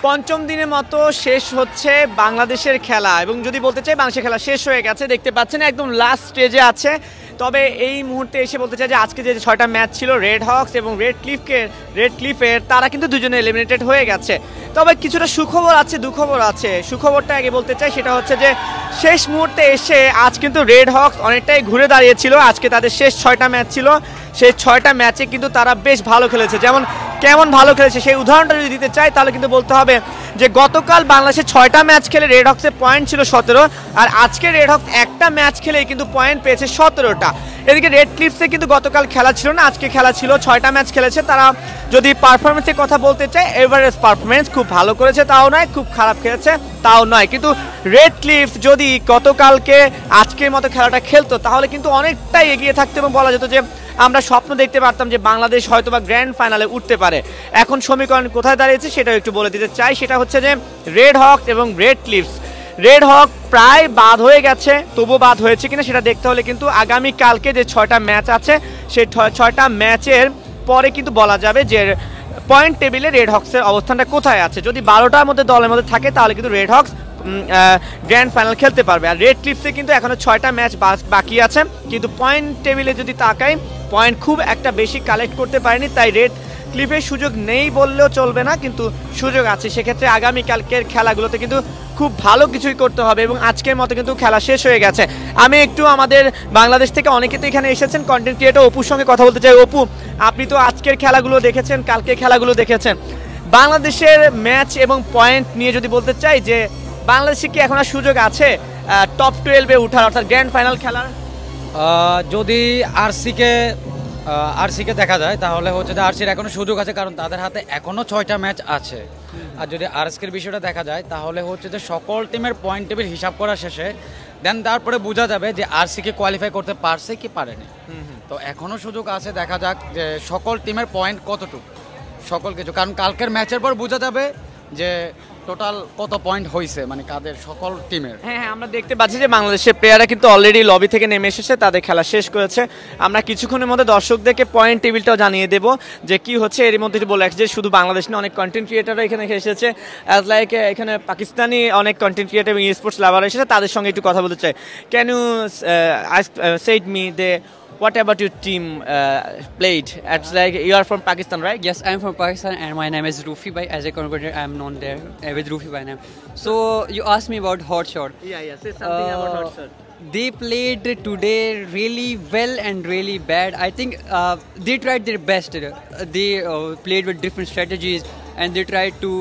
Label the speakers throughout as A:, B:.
A: পঞ্চম দিনের মতো শেষ হচ্ছে বাংলাদেশের খেলা, এবং যদি বলতে চাই বাংলাদেশের খেলা শেষ হয়ে গেছে, দেখতে পাচ্ছেন একদম লাস্ট স্টেজে আছে। তবে এই মুহূর্তে এসে বলতে চাই যে আজকে যে 6টা ম্যাচ ছিল রেড হক্স এবং রেড ক্লিফের, তারা কিন্তু দুজনে এলিমিনেটেড হয়ে গেছে। তবে কিছুটা সুখবর আছে, দুঃখবর আছে। সুখবরটা আগে বলতে চাই, সেটা হচ্ছে যে শেষ মুহূর্তে এসে আজ কিন্তু রেড হক্স অনেকটাই ঘুরে দাঁড়িয়েছিল। আজকে তাদের শেষ 6টা ম্যাচ ছিল, সেই 6টা ম্যাচে কিন্তু তারা বেশ ভালো খেলেছে। যেমন কেমন ভালো খেলেছে সেই উদাহরণটা যদি দিতে চাই, তাহলে কিন্তু বলতে হবে যে গতকাল বাংলাদেশে 6টা ম্যাচ খেলে রেড হক্সের পয়েন্ট ছিল 17, আর আজকে রেড হক্স একটা ম্যাচ খেলেই কিন্তু পয়েন্ট পেয়েছে 17টা। এদিকে রেড ক্লিফসে কিন্তু গতকাল খেলা ছিল না, আজকে খেলা ছিল। 6টা ম্যাচ খেলেছে তারা। যদি পারফরমেন্সের কথা বলতে চাই, এভারেজ পারফরমেন্স, খুব ভালো করেছে তাও নয়, খুব খারাপ খেলেছে তাও নয়। কিন্তু রেড ক্লিফ যদি গতকালকে আজকের মতো খেলাটা খেলতো, তাহলে কিন্তু অনেকটাই এগিয়ে থাকতো এবং বলা যেত যে আমরা স্বপ্ন দেখতে পারতাম যে বাংলাদেশ হয়তো বা গ্র্যান্ড ফাইনালে উঠতে পারে। এখন সমীকরণ কোথায় দাঁড়িয়েছে সেটাও একটু বলে দিতে চাই। সেটা হচ্ছে যে রেড হক এবং রেড ক্লিফস, রেড হক প্রায় বাদ হয়ে গেছে, তবুও বাদ হয়েছে কিনা সেটা দেখতে হলে কিন্তু আগামীকালকে যে 6টা ম্যাচ আছে, সেই 6টা ম্যাচের পরে কিন্তু বলা যাবে যে পয়েন্ট টেবিলে রেড হক্সের অবস্থানটা কোথায় আছে। যদি 12টার মধ্যে দলের মধ্যে থাকে, তাহলে কিন্তু রেড হক্স গ্র্যান্ড ফাইনাল খেলতে পারবে। আর রেড ক্লিফসে কিন্তু এখনো 6টা ম্যাচ বাকি আছে, কিন্তু পয়েন্ট টেবিলে যদি তাকাই, পয়েন্ট খুব একটা বেশি কালেক্ট করতে পারেনি। তাই রেড ক্লিফের সুযোগ নেই বললেও চলবে না, কিন্তু সুযোগ আছে। সেক্ষেত্রে আগামীকালকের খেলাগুলোতে কিন্তু খুব ভালো কিছুই করতে হবে, এবং আজকের মতো কিন্তু খেলা শেষ হয়ে গেছে। আমি একটু আমাদের বাংলাদেশ থেকে অনেকে তো এখানে এসেছেন, কন্টেন্ট ক্রিয়েটর অপুর সঙ্গে কথা বলতে চাই। অপু, আপনি তো আজকের খেলাগুলো দেখেছেন, কালকের খেলাগুলো দেখেছেন, বাংলাদেশের ম্যাচ এবং পয়েন্ট নিয়ে যদি বলতে চাই যে বাংলাদেশে কি এখন আর সুযোগ আছে টপ 12-এ উঠার, অর্থাৎ গ্র্যান্ড ফাইনাল খেলার?
B: যদি আরসিকে দেখা যায়, তাহলে হচ্ছে যে আরসির এখনো সুযোগ আছে, কারণ তাদের হাতে এখনো 6টা ম্যাচ আছে। আর যদি আরএসকের বিষয়টা দেখা যায়, তাহলে হচ্ছে যে সকল টিমের পয়েন্ট টেবিল হিসাব করা শেষে দেন তারপরে বোঝা যাবে যে আরসিকে কোয়ালিফাই করতে পারছে কি পারেনি। তো এখনো সুযোগ আছে, দেখা যাক যে সকল টিমের পয়েন্ট কতটুকু, সকল কিছু। কারণ কালকের ম্যাচের পর বোঝা যাবে যে টোটাল কত পয়েন্ট হয়েছে, মানে কাদের সকল টিমের।
A: হ্যাঁ, আমরা দেখতে পাচ্ছি যে বাংলাদেশের প্লেয়াররা কিন্তু অলরেডি লবি থেকে নেমে এসেছে, তাদের খেলা শেষ করেছে। আমরা কিছুক্ষণের মধ্যে দর্শকদেরকে পয়েন্ট টেবিলটাও জানিয়ে দেবো যে কি হচ্ছে। এর মধ্যে বলে রাখছি যে শুধু বাংলাদেশ না, অনেক কন্টেন্ট ক্রিয়েটাররা এখানে এসেছে, অ্যাজ লাইক এখানে পাকিস্তানি অনেক কন্টেন্ট ক্রিয়েটার এবং স্পোর্টস লাভার এসেছে, তাদের সঙ্গে একটু কথা বলতে চাই। Can you said me the what about your team played? It's like you are from Pakistan, right?
C: Yes, I'm from Pakistan and my name is Rufi Bhai. As a converter, I'm known there with Rufi Bhai name. So you asked me about Hot Shot.
A: Yeah, say something about Hot Shot.
C: They played today really well and really bad. I think they tried their best. They played with different strategies and they tried to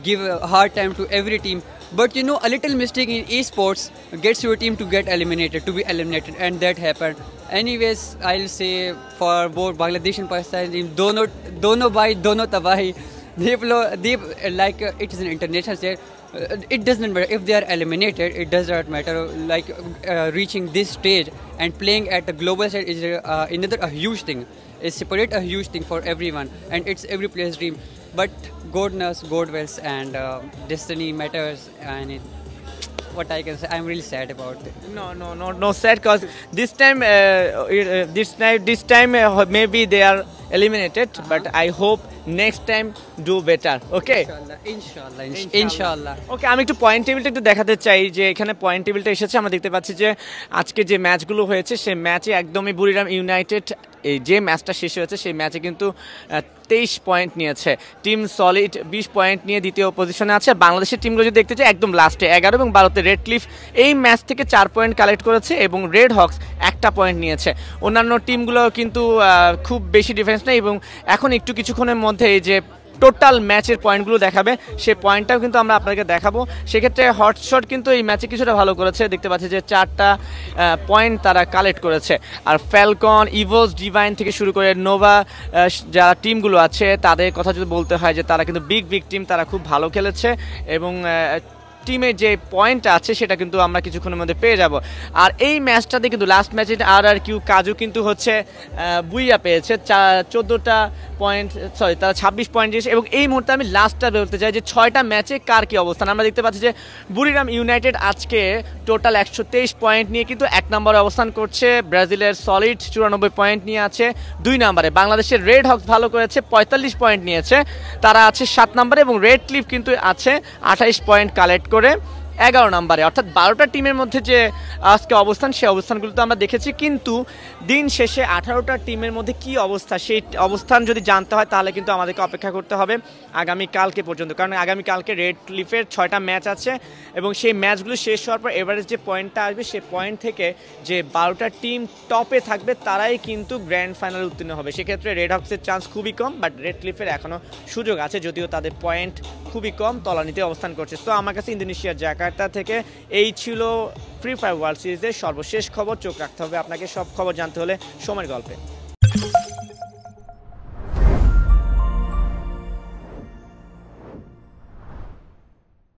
C: give a hard time to every team. But you know, a little mistake in esports gets your team to be eliminated, and that happened. Anyways, I'll say for both Bangladesh and Pakistan team, dono bhai, dono tabahi. They like it is an international set. It doesn't matter if they are eliminated. It does not matter. Like reaching this stage and playing at the global stage is another a huge thing. It's separate a huge thing for everyone, and it's every player's dream. But God knows, God wills, and destiny matters. And what I can say, I'm really sad about it.
A: No sad, because this time maybe they are eliminated, but I hope next time do better. Okay,
C: Inshallah.
A: ওকে, আমি একটু point টেবিলটা একটু দেখাতে চাই যে এখানে point টেবিলটা এসেছে। আমরা দেখতে পাচ্ছি যে আজকে যে ম্যাচগুলো হয়েছে, সেই ম্যাচে একদমই বুড়িরাম ইউনাইটেড এই যে ম্যাচটা শেষ হয়েছে, সেই ম্যাচে কিন্তু 23 পয়েন্ট নিয়েছে। টিম সলিড 20 পয়েন্ট নিয়ে দ্বিতীয় পজিশনে আছে। বাংলাদেশের টিমগুলো যদি দেখতে চাই, একদম লাস্টে 11 এবং 12তে রেড ক্লিফ এই ম্যাচ থেকে 4 পয়েন্ট কালেক্ট করেছে, এবং রেড হক্স 1টা পয়েন্ট নিয়েছে। অন্যান্য টিমগুলো কিন্তু খুব বেশি ডিফারেন্স নেই, এবং এখন একটু কিছুক্ষণের মধ্যে এই যে টোটাল ম্যাচের পয়েন্টগুলো দেখাবে, সেই পয়েন্টটাও কিন্তু আমরা আপনাকে দেখাবো। সেক্ষেত্রে হটশট কিন্তু এই ম্যাচে কিছুটা ভালো করেছে, দেখতে পাচ্ছি যে 4টা পয়েন্ট তারা কালেক্ট করেছে। আর ফ্যালকন, ইভোস, ডিভাইন থেকে শুরু করে নোভা যারা টিমগুলো আছে, তাদের কথা যদি বলতে হয় যে তারা কিন্তু বিগ টিম, তারা খুব ভালো খেলেছে। এবং টিমের যে পয়েন্ট আছে সেটা কিন্তু আমরা কিছুক্ষণের মধ্যে পেয়ে যাব। আর এই ম্যাচটাতে কিন্তু লাস্ট ম্যাচে RRQ কাজু কিন্তু হচ্ছে বুইয়া পেয়েছে 14টা পয়েন্ট, সরি তারা 26 পয়েন্ট দিয়েছে। এবং এই মুহূর্তে আমি লাস্টটা বলতে চাই যে 6টা ম্যাচে কার কী অবস্থান। আমরা দেখতে পাচ্ছি যে বুরিরাম ইউনাইটেড আজকে টোটাল 123 পয়েন্ট নিয়ে কিন্তু 1 নম্বরে অবস্থান করছে। ব্রাজিলের সলিড 94 পয়েন্ট নিয়ে আছে 2 নম্বরে। বাংলাদেশের রেড হক্স ভালো করেছে, 45 পয়েন্ট নিয়েছে, তারা আছে 7 নম্বরে। এবং রেড ক্লিফ কিন্তু আছে 28 পয়েন্ট কালেক্ট করে 11 নম্বরে। অর্থাৎ 12টা টিমের মধ্যে যে আজকে অবস্থান, সেই অবস্থানগুলো তো আমরা দেখেছি, কিন্তু দিন শেষে 18টা টিমের মধ্যে কি অবস্থা, সেই অবস্থান যদি জানতে হয় তাহলে কিন্তু আমাদেরকে অপেক্ষা করতে হবে আগামীকালকে পর্যন্ত। কারণ আগামীকালকে রেড ক্লিফের 6টা ম্যাচ আছে এবং সেই ম্যাচগুলো শেষ হওয়ার পর এভারেজ যে পয়েন্টটা আসবে সেই পয়েন্ট থেকে যে 12টা টিম টপে থাকবে তারাই কিন্তু গ্র্যান্ড ফাইনালে উত্তীর্ণ হবে। সেক্ষেত্রে রেড হক্সের চান্স খুবই কম, বাট রেড ক্লিফের এখনও সুযোগ আছে, যদিও তাদের পয়েন্ট খুবই কম, তলানিতে অবস্থান করছে। তো আমার কাছে ইন্দোনেশিয়ার জাকার্তা থেকে এই ছিল ফ্রি ফায়ার ওয়ার্ল্ড সিরিজের সর্বশেষ খবর। চোখ রাখতে হবে আপনাকে সব খবর জানতে হলে সময়ের গল্পে।